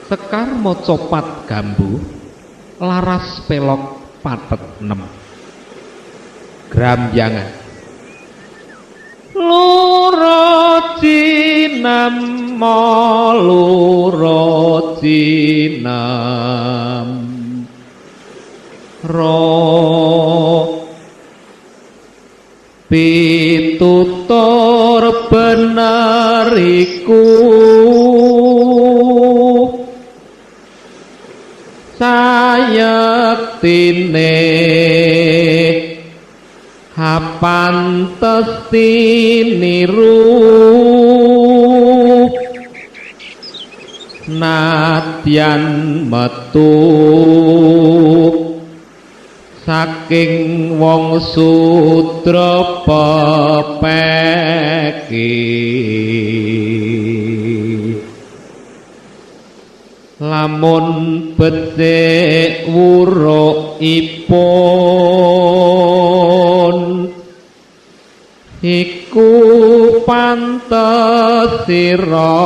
Sekar maca pat gambu laras pelok patet 6 Gramjangan loro cinam loro cinam pitutur bener iku sayektine hapantes niru nadyan metu saking wong sudra pepeki lamun becik wurukipun iku pantes sira